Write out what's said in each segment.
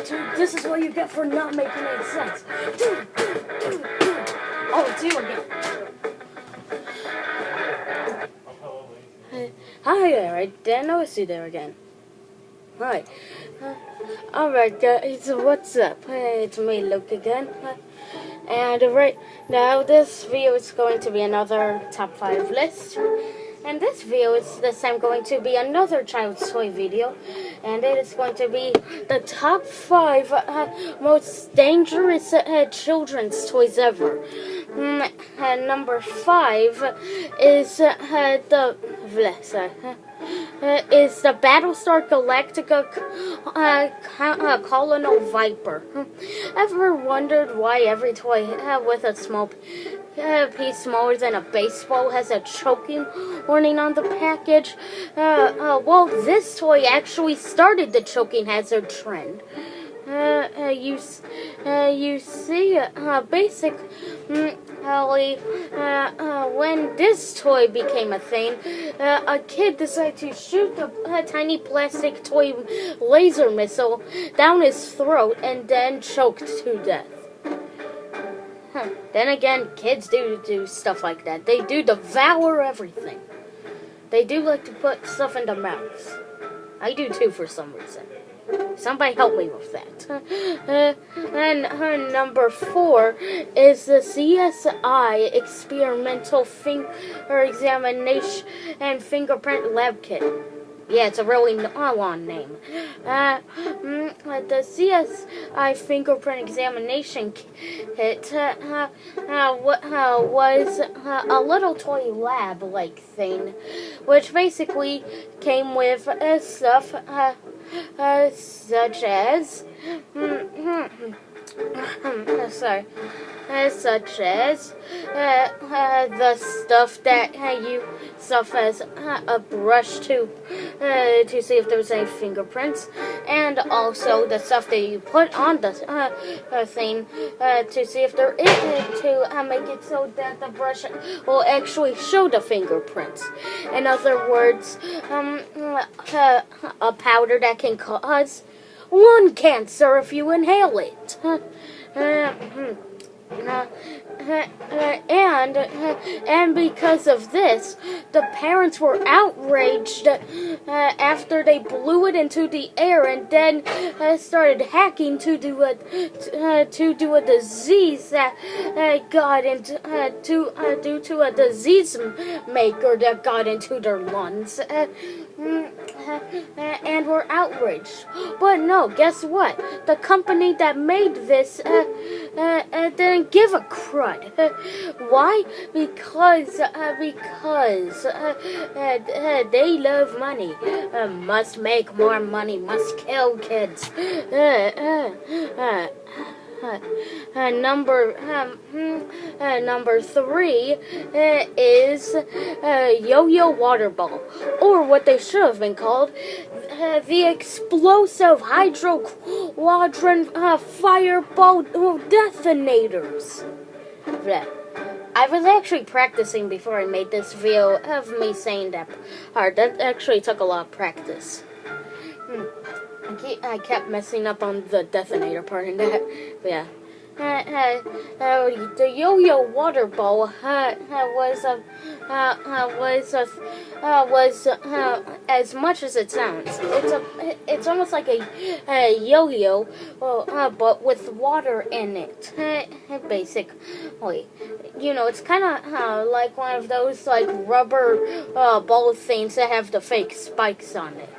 dude, this is what you get for not making any sense. Dude. Oh, it's you again. Hi there, I didn't notice you there again. Hi. Alright guys, what's up? Hey, it's me, Luke, again. And right now, this video is going to be another top 5 list. And this video is this time going to be another child's toy video. And it is going to be the top 5 most dangerous children's toys ever. And number 5 is the Battlestar Galactica Colonel Viper. Ever wondered why every toy with a small piece smaller than a baseball has a choking warning on the package? Well, this toy actually started the choking hazard trend. You see, basically, when this toy became a thing, a kid decided to shoot a tiny plastic toy laser missile down his throat and then choked to death. Then again, kids do stuff like that. They do devour everything. They do like to put stuff in their mouths. I do too for some reason. Somebody help me with that. And number 4 is the CSI Experimental Finger Examination and Fingerprint Lab Kit. Yeah, it's a really long name. The CSI Fingerprint Examination Kit was a little toy lab-like thing, which basically came with stuff such as the stuff that you stuff as a brush to see if there's any fingerprints, and also the stuff that you put on the thing to see if there is, to make it so that the brush will actually show the fingerprints. In other words, a powder that can cause lung cancer if you inhale it. And because of this, the parents were outraged after they blew it into the air and then started hacking to do a disease that got into due to a disease maker that got into their lungs. And were outraged. But no, guess what? The company that made this didn't give a crud. Why? Because they love money. Must make more money. Must kill kids. Number 3 is Yo-Yo Water Ball, or what they should have been called, the Explosive Hydro Quadrant Fireball Detonators. I was actually practicing before I made this video of me saying that part. That actually took a lot of practice. I kept messing up on the detonator part in that, but yeah. The Yo-Yo Water Ball was as much as it sounds. It's almost like a yo-yo, but with water in it. Basically, you know, it's kind of like one of those like rubber ball things that have the fake spikes on it.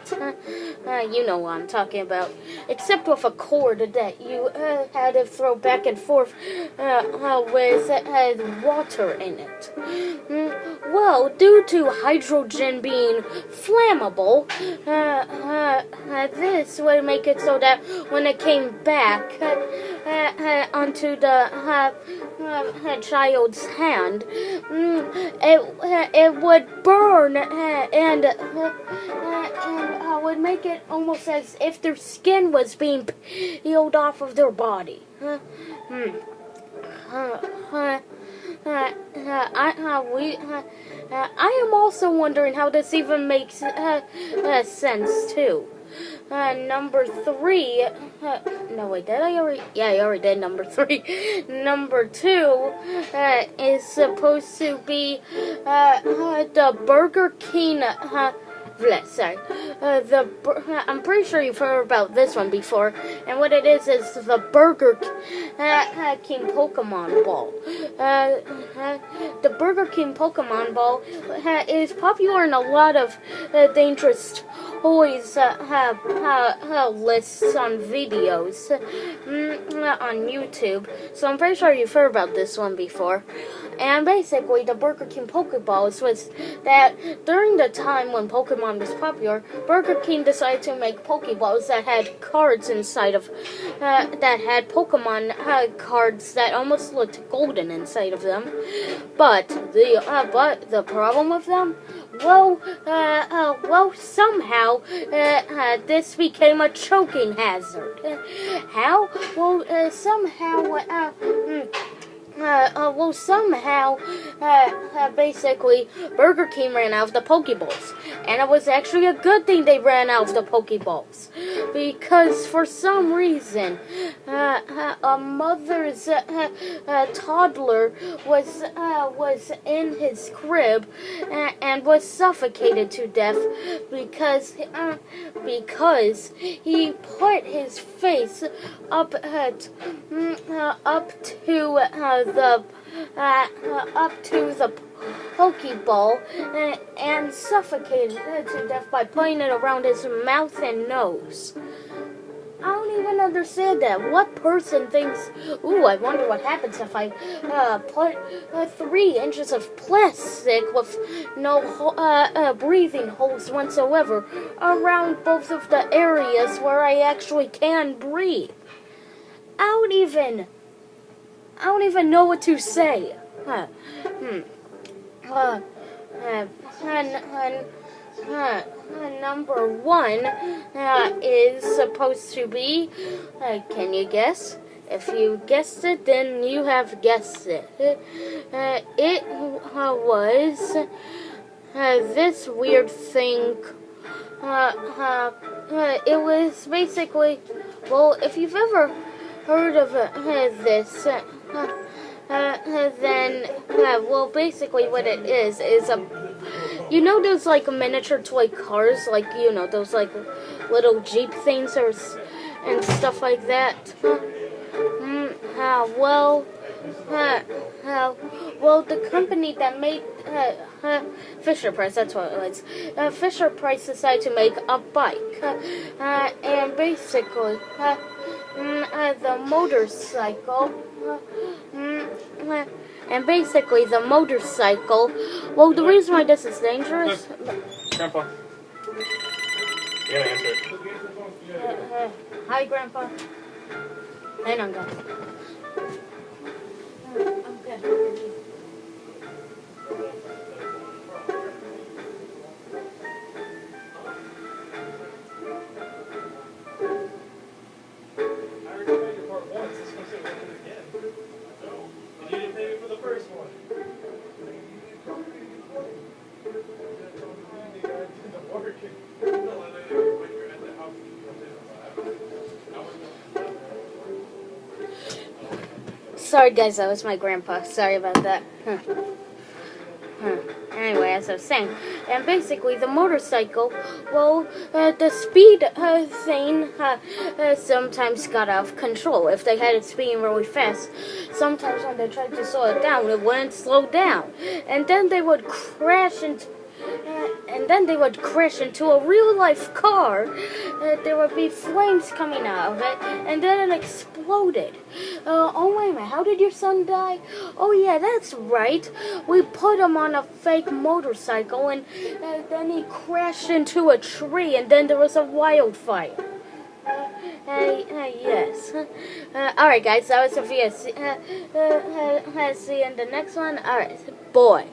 You know what I'm talking about. Except with a cord that you had to throw back and forth with water in it. Well, due to hydrogen being flammable, this would make it so that when it came back onto the child's hand, it would burn and would make it almost as if their skin was being peeled off of their body. I am also wondering how this even makes sense too. number 3. No, wait, did I already? Yeah, I already did number 3. Number 2 is supposed to be the Burger King. Sorry, I'm pretty sure you've heard about this one before, and what it is the Burger King Pokemon Ball. The Burger King Pokemon Ball is popular in a lot of dangerous toys lists on videos on YouTube, so I'm pretty sure you've heard about this one before. And basically, the Burger King Pokeballs was that during the time when Pokemon was popular, Burger King decided to make Pokeballs that had cards inside of, that had Pokemon cards that almost looked golden inside of them. But the problem with them, somehow this became a choking hazard. How? Somehow, basically, Burger King ran out of the Pokeballs. And it was actually a good thing they ran out of the Pokeballs. Because for some reason, a mother's toddler was in his crib and was suffocated to death because he put his face up to the Pokeball and suffocated to death by putting it around his mouth and nose. I don't even understand that. What person thinks, ooh, I wonder what happens if I put 3 inches of plastic with no breathing holes whatsoever around both of the areas where I actually can breathe. I don't even know what to say. Number 1 is supposed to be, can you guess? If you guessed it, then you have guessed it. It was this weird thing. It was basically, well, if you've ever heard of this, then, well, basically what it is a, you know those, like, miniature toy cars, like, you know, those, like, little Jeep things and stuff like that? Well, the company that made Fisher Price, that's what it was. Fisher Price decided to make a bike, and basically, the motorcycle. Well, the reason why this is dangerous. Grandpa. You gotta answer it. Hi, Grandpa. Hang on, guys. Okay. Sorry guys, that was my grandpa. Sorry about that. Anyway, as I was saying, and basically the motorcycle, well, the speed thing sometimes got out of control. If they had it speeding really fast, sometimes when they tried to slow it down, it wouldn't slow down. And then they would crash into a real-life car. There would be flames coming out of it, and then it exploded. Oh, wait a minute, how did your son die? Oh, yeah, that's right. We put him on a fake motorcycle, and then he crashed into a tree, and then there was a wildfire. Yes. Alright, guys, that was Sophia. See you in the next one. Alright, boy.